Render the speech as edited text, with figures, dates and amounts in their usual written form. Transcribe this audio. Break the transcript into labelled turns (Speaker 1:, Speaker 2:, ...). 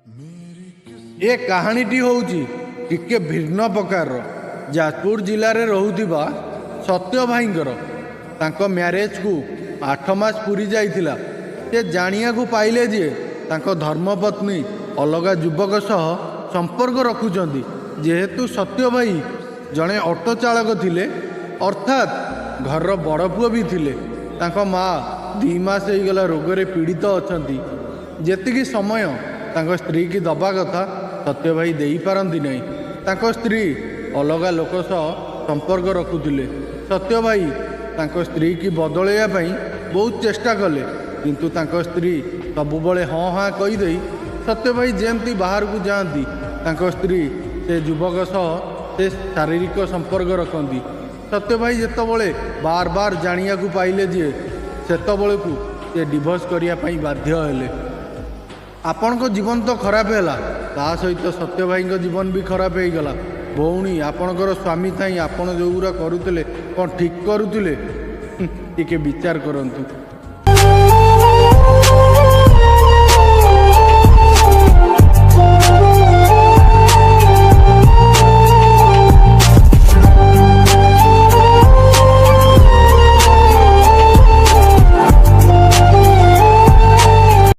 Speaker 1: ए कहानीटी होउची टिके भिन्न प्रकार जाजपुर जिले रोहुथिबा सत्य भाईंकर तांको मैरेज को 8 मास पूरी जाइथिला। से जानिया को पाइले जे तांको धर्मपत्नी अलगा युवक सह संपर्क रखुचंदी। जेहेतु सत्य भाई जड़े ऑटो चालक थिले अर्थात घर बड़ पुओ भी थिले। तांको माँ 2 मास होगला रोग पीड़ित अछंती। जेतिकी समय तांको स्त्री की दबा कथा सत्य भाई देई पारंती नहीं। तांको स्त्री अलगा लोक सह संपर्क रखुथिले। सत्य भाई तांको स्त्री की बदलैया पई बहुत चेष्टा कले किंतु तांको स्त्री सबुबले हाँ हाँ कहीदे सत्य भाई जेमती बाहर को जाती तांको स्त्री से युवक सह से शारीरिक संपर्क रखती। सत्य भाई जितेबाला बार बार जानिया को पाइले जे सेतबले को से डिवोर्स करने बाध्य हेले। आपण को जीवन तो खराब है ता सहित सत्य भाई जीवन भी खराब हो गला। भौणी आपणकर स्वामी थाई आपण जो करुले कौन ठीक करुले टिके विचार करंतु।